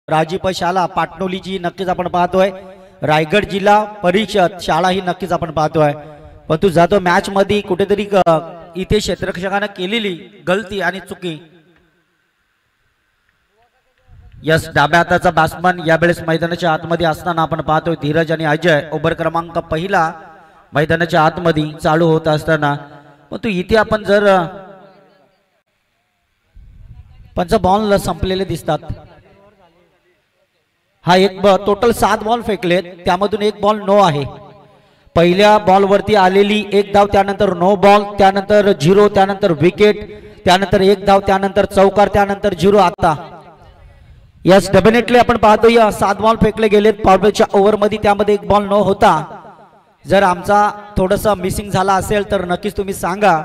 राजीप शाळा पाटणोलीची नक्कीच आपण पाहतोय. रायगड जिल्हा परिषद शाळा ही नक्कीच आपण पाहतोय. पण तू जातो मॅच मध्ये कुठेतरी इथे क्षेत्ररक्षकाने केलेली गलती आणि चुकी. यस डाव्या हाताचा बॅट्समन यावेळेस मैदानाच्या आतमध्ये असताना आपण पाहतोय धीरज आणि अजय. ओव्हर क्रमांक पहिला मैदानाच्या आतमध्ये चालू होत असताना पण तू इथे आपण जर पंच बॉल संपलेले दिसतात. हा एक टोटल 7 बॉल फेकलेत, त्यामधून 1 बॉल नो आहे. पहिल्या बॉल वरती आलेली 1 धाव, त्यानंतर नो बॉल, त्यानंतर 0, त्यानंतर विकेट, त्यानंतर 1 धाव, त्यानंतर चौकार, त्यानंतर 0. आता यस डेफिनेटली आपण पाहतो या 7 बॉल फेकले गेलेत पॉवरच्या ओव्हर मध्ये, त्यामध्ये 1 बॉल नो होता. जर आमचा थोडासा मिसिंग झाला असेल तर नक्कीच तुम्ही सांगा,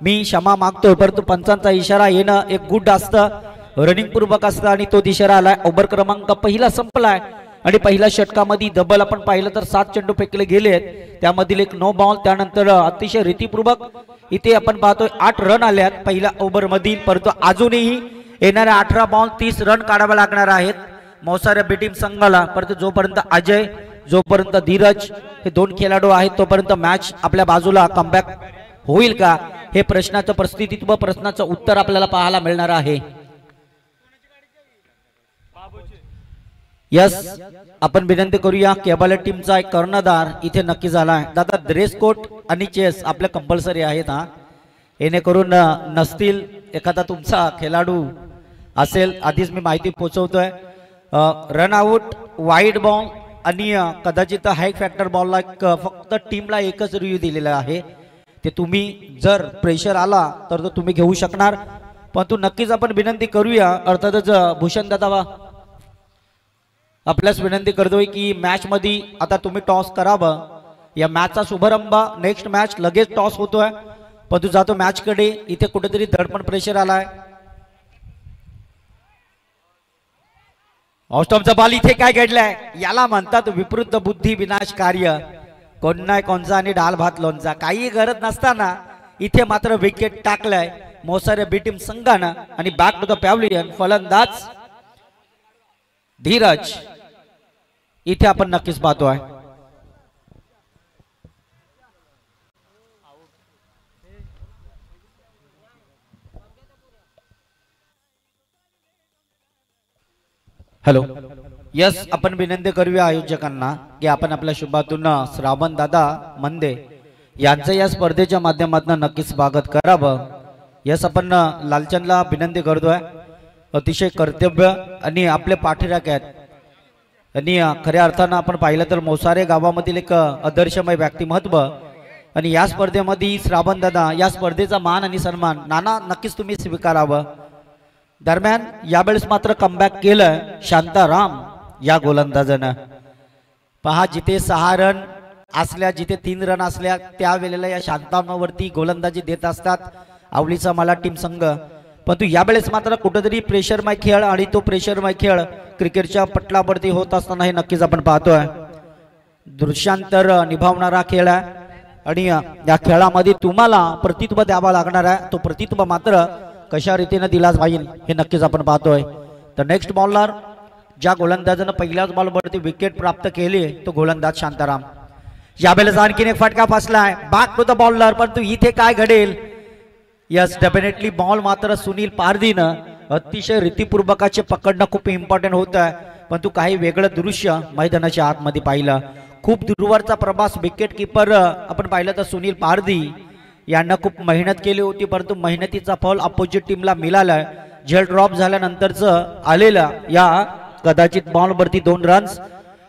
मी क्षमा मागतोय. परंतु पंचांचा इशारा येणं एक गुड असतं, रनिंग पूर्वक असतं आणि तो इशारा आलाय. ओव्हर क्रमांक पहिला संपलाय आणि पहिल्या षटकामध्ये डबल आपण पाहिलं तर 7 चेंडू फेकले गेलेत, त्यामधील 1 नो बॉल. त्यानंतर अतिशय रीतीपूर्वक इथे आपण पाहतोय 8 रन आल्यात पहिल्या ओव्हर मधील. परंतु अजूनही येणाऱ्या 18 बॉल 30 रन काढावे लागणार आहेत मोसाऱ्या बी टीम संघाला. परंतु जोपर्यंत अजय, जोपर्यंत धीरज हे 2 खेळाडू आहेत तोपर्यंत मॅच आपल्या बाजूला कमबॅक होईल का हे प्रश्नाचं परिस्थितीत्व, प्रश्नाचं उत्तर आपल्याला पाहायला मिळणार आहे. यस, आपण विनंती करूया केबल टीमचा एक कर्णधार इथे नक्की झाला आहे. दादा ड्रेस कोट आणि चेस आपल्या कंपल्सरी आहेत हा, येणेकरून नसतील एखादा तुमचा खेळाडू असेल आधीच मी माहिती पोहोचवतोय. रन आउट, वाईड बॉल आणि कदाचित हाय फॅक्टर बॉलला फक्त टीमला एकच रिव्ह्यू दिलेला आहे. ते तुम्ही जर प्रेशर आला तर तो तुम्ही घेऊ शकणार, पण तू नक्कीच आपण विनंती करूया. अर्थातच भूषण दादा आपल्यास विनंती करतोय की मॅच मध्ये आता तुम्ही टॉस करावं. या मॅचचा शुभारंभ नेक्स्ट मॅच लगेच टॉस होतोय, पण तू जातो मॅच कडे. इथे कुठेतरी दडपण प्रेशर आलाय. ऑस्टॉमचा बॉल इथे काय घडलाय, याला म्हणतात विपरीत बुद्धी विनाश कार्य. कोण नाही कोणचा आणि डाल भात लोणचा, काही गरज नसताना इथे मात्र विकेट टाकलाय मोसाऱ्या बी टीम संघानं. आणि बॅक टू द पॅव्हलियन फलंदाज धीरज इथे आपण नक्कीच पाहतोय. हॅलो, यस, आपण विनंती करूया आयोजकांना की आपण आपल्या शुभातून श्रावण दादा मंदे यांचं या स्पर्धेच्या माध्यमातून नक्कीच स्वागत करावं. यस, आपण लालचंदला विनंती करतोय. अतिशय कर्तव्य आणि आपले पाठीराख आहेत. आणि खऱ्या अर्थानं आपण पाहिलं तर मोसारे गावामधील एक आदर्शमय व्यक्तिमत्व. आणि या स्पर्धेमध्ये श्रावण दादा या स्पर्धेचा मान आणि सन्मान नाना नक्कीच तुम्ही स्वीकारावं. दरम्यान यावेळेस मात्र कमबॅक केलं शांताराम या गोलंदाजानं. पहा, जिथे 6 रन असल्या, जिथे 3 रन असल्या, त्यावेळेला या शांतारामवरती गोलंदाजी देत असतात आवलीचा मला टीम संघ. पण तू यावेळेस मात्र कुठेतरी प्रेशरमय खेळ, आणि तो प्रेशरमय खेळ क्रिकेटच्या पटलावरती होत असताना हे नक्कीच आपण पाहतोय. दृश्यांतर निभावणारा खेळ आहे आणि या खेळामध्ये तुम्हाला प्रतित्व द्यावा लागणार आहे. तो प्रतित्व मात्र कशा रीतीने दिलाच पाहिजे हे नक्कीच आपण पाहतोय. तर नेक्स्ट बॉलर ज्या गोलंदाजानं पहिल्याच बॉलवरती विकेट प्राप्त केली तो गोलंदाज शांताराम. यावेळेस आणखीन एक फटका फसलाय बॅक टू द बॉलर, परंतु इथे काय घडेल. यस, डेफिनेटली बॉल मात्र सुनील पारदीनं अतिशय रीतीपूर्वकाचे पकडणं खूप इम्पॉर्टंट होत आहे. पण तू काही वेगळं दृश्य मैदानाच्या आतमध्ये पाहिलं. खूप दूरवरचा प्रवास विकेट किपर आपण पाहिलं तर सुनील पारदी यांना खूप मेहनत केली होती, परंतु मेहनतीचा फल अपोजिट टीमला मिळालाय. झेल ड्रॉप झाल्यानंतरचं आलेला या कदाचित बॉलवरती 2 runs,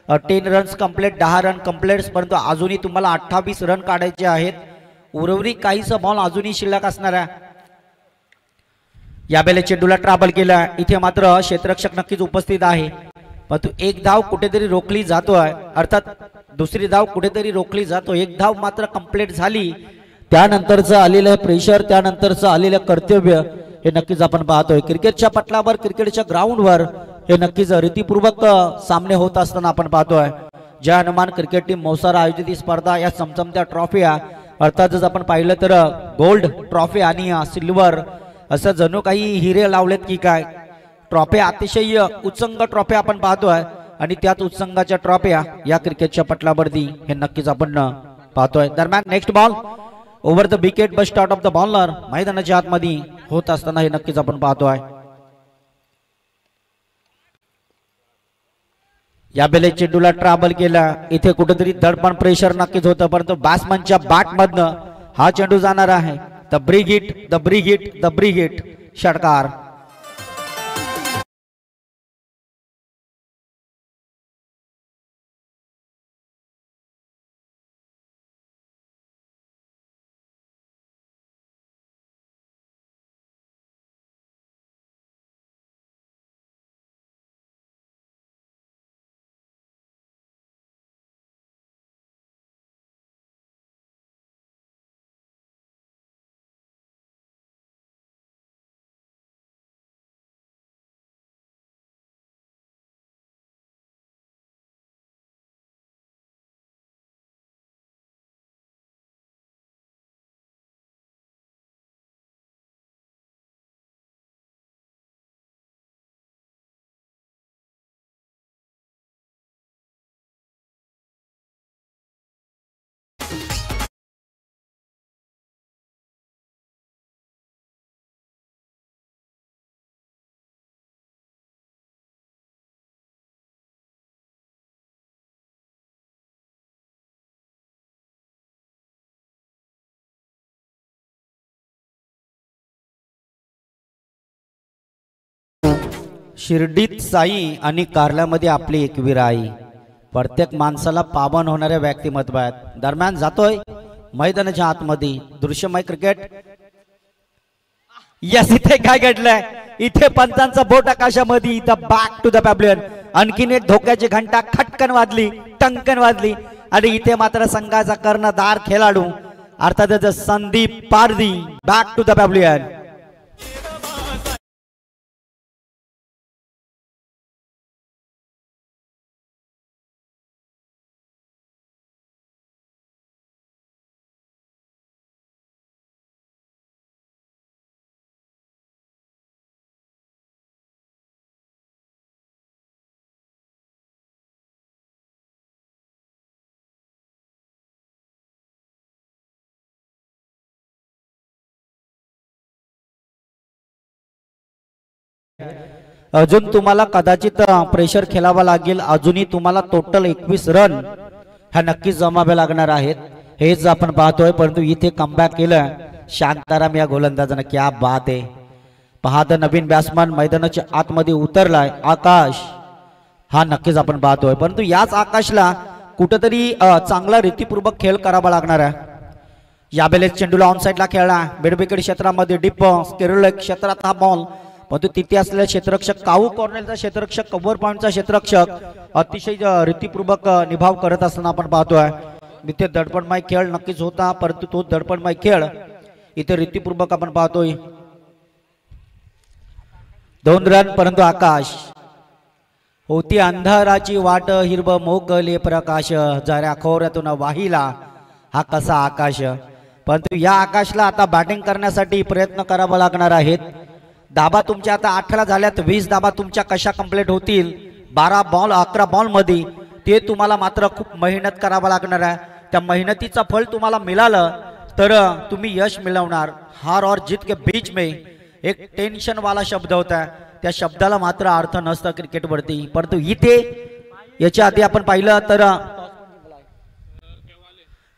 10 runs complete, 10 run complete, परंतु अजूनही तुम्हाला 28 रन काढायचे आहेत. उर्वरित काहीच बॉल अजूनही शिल्लक असणार आहे. यावेळेला चेंडूला ट्रॅबल केला. इथे मात्र क्षेत्ररक्षक नक्कीच उपस्थित आहे, परंतु एक धाव कुठेतरी रोखली जातोय. अर्थात दुसरी धाव कुठेतरी रोखली जातो. एक धाव मात्र कंप्लीट झाली. त्यानंतरचं आलेलं प्रेशर, त्यानंतरचं आलेलं कर्तव्य हे नक्कीच आपण पाहतोय. क्रिकेटच्या पटलावर, क्रिकेटच्या ग्राउंडवर हे नक्कीच रीतीपूर्वक सामने होत असताना आपण पाहतोय. जय हनुमान क्रिकेट टीम मोसारा आयोजित ही स्पर्धा या चमचमत्या ट्रॉफिया, अर्थातच आपण पाहिलं तर गोल्ड ट्रॉफी आणि सिल्वर असं जणू काही हिरे लावलेत की काय. ट्रॉफी अतिशय उत्संग ट्रॉफी आपण पाहतोय आणि त्यात उत्संगाच्या ट्रॉफिया या क्रिकेटच्या पटलावरती हे नक्कीच आपण पाहतोय. दरम्यान next ball over the wicket bus start of the bowler मैदानाच्या आतमध्ये होत असताना हे नक्कीच आपण पाहतोय. यावेळेला चेंडूला ट्रॅबल केला. इथे कुठेतरी दडपण प्रेशर नक्कीच होतं, परंतु बॅट्समनच्या बॅटमधनं हा चेंडू जाणार आहे. The big hit, the big hit, the big hit, षटकार. शिर्डीत साई आणि कारल्यामध्ये आपली एकवीर आई. प्रत्येक माणसाला पावन होणाऱ्या व्यक्तिमत्व आहेत. दरम्यान जातोय मैदानाच्या आतमध्ये दृश्यमय क्रिकेट. यस, इथे काय घडलंय? इथे पंचांचा बोट आकाशामध्ये. The back to the pavilion. आणखीन एक धोक्याची घंटा खटकन वाजली, टंकन वाजली आणि इथे मात्र संघाचा कर्णधार खेळाडू अर्थातच संदीप पारधी बॅक टू द पॅव्हलियन. अजून तुम्हाला कदाचित प्रेशर खेळावा लागेल. अजूनही तुम्हाला टोटल 21 रन ह्या नक्कीच जमावे लागणार आहेत. हेच आपण पाहतोय. परंतु इथे कमबॅक केलं शांताराम या गोलंदाजानं. क्या बात आहे. पाहता नवीन बॅट्समन मैदानाच्या आतमध्ये उतरलाय आकाश. हा नक्कीच आपण पाहतोय. परंतु याच आकाशला कुठेतरी चांगला रीतीपूर्वक खेळ करावा लागणार आहे. यावेळेस चेंडूला ऑन साइडला खेळला. मिडविकेट क्षेत्रामध्ये डिप केरळ क्षेत्रात हा बॉल. परंतु तिथे असलेला क्षेत्ररक्षक काऊ कॉर्नरचा क्षेत्ररक्षक कव्हर पॉइंटचा क्षेत्ररक्षक अतिशय रीतीपूर्वक निभाव करत असताना आपण पाहतोय. इथे दडपणमय खेळ नक्कीच होता. परंतु तो दडपणमय खेळ इथे रीतीपूर्वक आपण पाहतोय. 2 रन. परंतु आकाश होती अंधाराची वाट हिरव मोगले प्रकाश जऱ्या खोऱ्यातून वाहिला हा कसा आकाश. परंतु या आकाशला आता बॅटिंग करण्यासाठी प्रयत्न करावा लागणार आहेत. धाबा तुमच्या आता 8 झाल्यात. 20 धाबा तुमच्या कशा कंप्लीट होतील 11 बॉल मध्ये. ते तुम्हाला मात्र खूप मेहनत करावा लागणार आहे. त्या मेहनतीचं फळ तुम्हाला मिळालं तर तुम्ही यश मिळवणार. हार और जीत के बीच में एक टेन्शन वाला शब्द होता. त्या शब्दाला मात्र अर्थ नसतं क्रिकेटवरती. परंतु इथे याच्या आधी आपण पाहिलं तर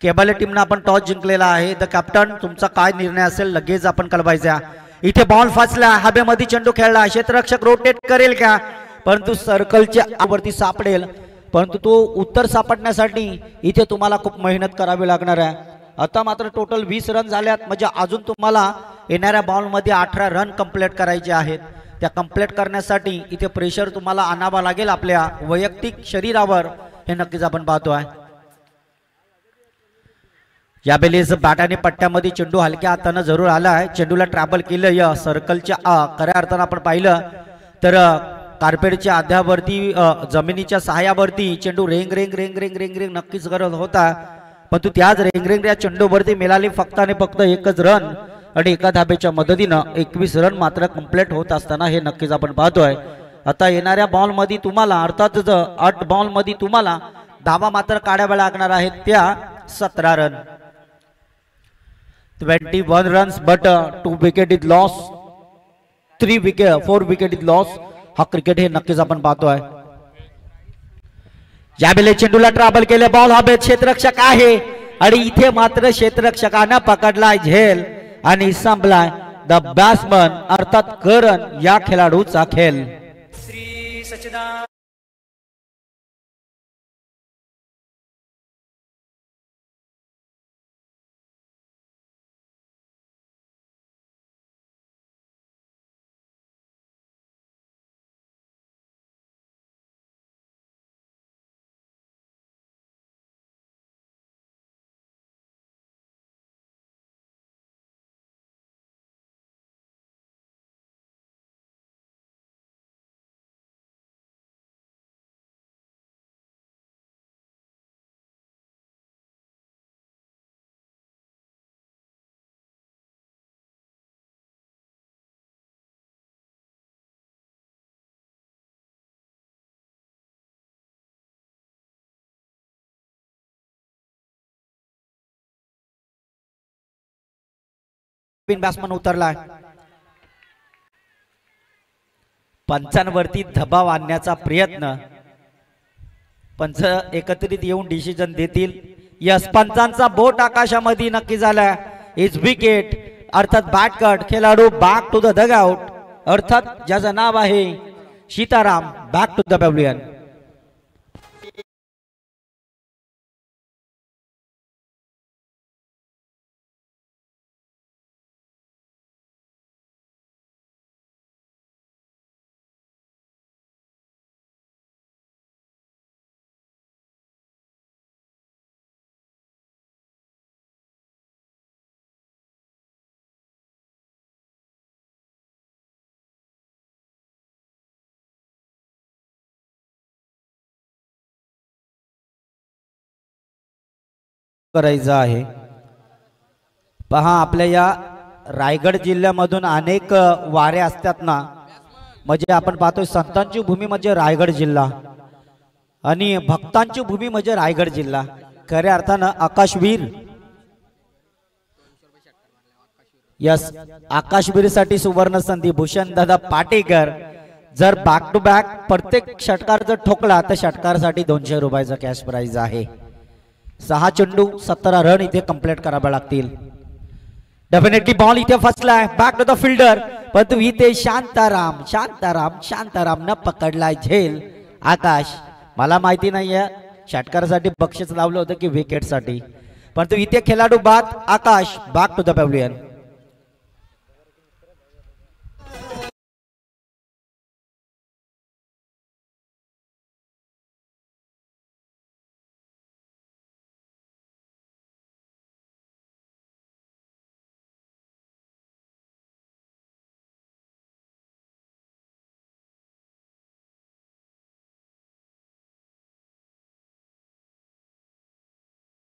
केबल टीमनं आपण टॉस जिंकलेला आहे. द कॅप्टन तुमचा काय निर्णय असेल लगेच आपण कळवायचा. इथे बॉल फासला. हवेमध्ये चेंडू खेळला. क्षेत्ररक्षक रोटेट करेल का? परंतु सर्कलच्या वरती सापडेल. परंतु तो उत्तर सापडण्यासाठी इथे तुम्हाला खूप मेहनत करावी लागणार आहे. आता मात्र टोटल 20 रन झाल्यात. म्हणजे अजून तुम्हाला येणाऱ्या बॉलमध्ये 18 रन कंप्लीट करायचे आहेत. त्या कंप्लीट करण्यासाठी इथे प्रेशर तुम्हाला आणावा लागेल आपल्या वैयक्तिक शरीरावर. हे नक्कीच आपण पाहतोय. यावेळेस बॅटाने पट्ट्यामध्ये चेंडू हलक्या हाताने जरूर आलाय. चेंडूला ट्रॅव्हल केलं. या सर्कलच्या खऱ्या अर्थानं आपण पाहिलं तर कार्पेटच्या आध्यावरती जमिनीच्या सहाय्यावरती चेंडू रेंग रेंग रेंग रेंग रेंग रेंग नक्कीच करत होता. परंतु त्याच रेंग रेंग या चेंडूवरती मिळाली फक्त आणि फक्त 1च रन आणि एका धाब्याच्या मदतीनं 21 रन मात्र कंप्लीट होत असताना हे नक्कीच आपण पाहतोय. आता येणाऱ्या बॉल मध्ये तुम्हाला अर्थातच 8 बॉल मध्ये तुम्हाला धावा मात्र काढाव्या लागणार आहेत. त्या 17 run. 21 runs but 2 wicket is lost. 4 wicket is lost. हा क्रिकेट हे नक्कीच आपण पाहतोय. यावेळेस चेंडूला ट्रॅव्हल केले. बॉल हवेत. क्षेत्ररक्षक आहे आणि इथे मात्र क्षेत्ररक्षकानं पकडलाय झेल आणि संपलाय द बॅट्समन अर्थात करण या खेळाडूचा खेळ. श्री सच्चिदानंद बॅट्समन उतरलाय. पंचांवरती दबाव आणण्याचा प्रयत्न. पंच एकत्रित येऊन डिसिजन देतील. यस, पंचांचा बोट आकाशामध्ये नक्की झाला. इज विकेट अर्थात बॅट कट. खेळाडू बॅक टू द डगआउट अर्थात ज्याचं नाव आहे Sitaram back to the pavilion. करायचं आहे पहा आपल्या या रायगड जिल्ह्यामधून अनेक वारे असतात ना म्हणजे आपण पाहतोय संतांची भूमी म्हणजे रायगड जिल्हा आणि भक्तांची भूमी म्हणजे रायगड जिल्हा खऱ्या अर्थानं आकाशवीर यस आकाशवीर साठी सुवर्ण संधी भूषण दादा पाटेकर जर बॅक टू बॅक प्रत्येक षटकार जर ठोकला तर षटकारासाठी 200 रुपयाचा कॅश प्राइज आहे 6 चेंडू 17 रन इथे कंप्लीट करावे लागतील डेफिनेटली बॉल इथे फसलाय बॅक टू द फिल्डर परंतु इथे शांताराम न पकडलाय झेल आकाश मला माहिती नाहीये षटकारासाठी बक्षीस लावलं होतं की विकेट साठी परंतु इथे खेळाडू बाद आकाश बॅक टू द पॅव्हलियन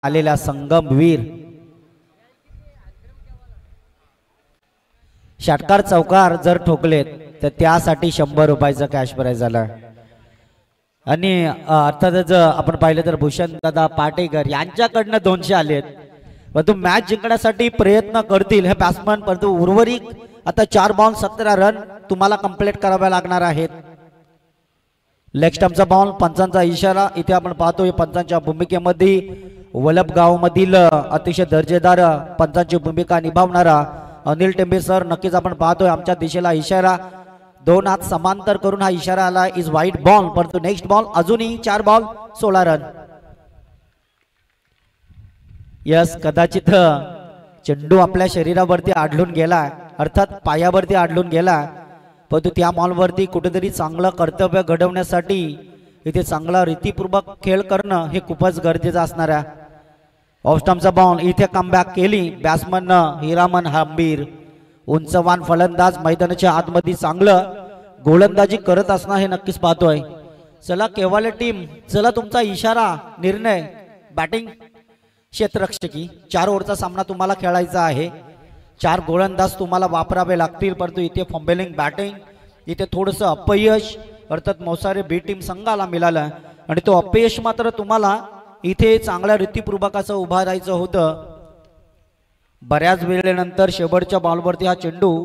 आलेला संगमवीर षटकार चौकार जर ठोकलेत तर त्यासाठी 100 रुपयाचा कॅश प्राइज झाला आणि अर्थातच आपण पाहिलं तर भूषण दादा पाटेकर यांच्याकडनं 200 आलेत परंतु मॅच जिंकण्यासाठी प्रयत्न करतील हे बॅट्समन परंतु उर्वरित आता 4 बॉल 17 रन तुम्हाला कंप्लीट करावे लागणार आहेत लेग स्टंपचा बॉल पंचांचा इशारा इथे आपण पाहतोय पंचांच्या भूमिकेमध्ये वलभगाव मधील अतिशय दर्जेदार पंचांची भूमिका निभावणारा अनिल टेंबे सर नक्कीच आपण पाहतोय आमच्या दिशेला इशारा 2 हात समांतर करून हा इशारा आला इज वाईट बॉल परंतु नेक्स्ट बॉल अजूनही 4 बॉल 16 रन यस कदाचित चेंडू आपल्या शरीरावरती आढळून गेला अर्थात पायावरती आढळून गेला परंतु त्या बॉलवरती कुठेतरी चांगलं कर्तव्य घडवण्यासाठी इथे चांगला रीतीपूर्वक खेळ करणं हे खूपच गरजेचं असणार आहे ऑफ स्टंपचा बॉल इथे कमबॅक केली बॅट्समन हिरामन हंबीर उंचवान फलंदाज मैदानाच्या आतमध्ये चांगलं गोलंदाजी करत असणं हे नक्कीच पाहतोय चला केवळ टीम चला तुमचा इशारा निर्णय बॅटिंग क्षेत्ररक्षकी 4 ओव्हरचा सामना तुम्हाला खेळायचा आहे 4 गोलंदाज तुम्हाला वापरावे लागतील परंतु इथे फंबेलिंग बॅटिंग इथे थोडंसं अपयश अर्थात मोसारे बी टीम संघाला मिळालं आणि तो अपयश मात्र तुम्हाला इथे चांगल्या रीतीपूर्वक असं उभा राहायचं होतं बऱ्याच वेळेनंतर शेवटच्या बॉलवरती हा चेंडू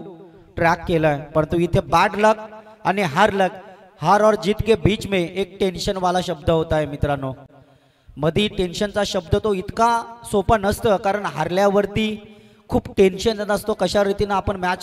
ट्रॅक केलाय परंतु इथे बॅड लक आणि हार और जीत के बीच में एक टेन्शन वाला शब्द होता है मित्रांनो मधी टेन्शनचा शब्द तो इतका सोपा नसतं कारण हारल्यावरती खूप टेन्शन असतो कशा रीतीने आपण मॅच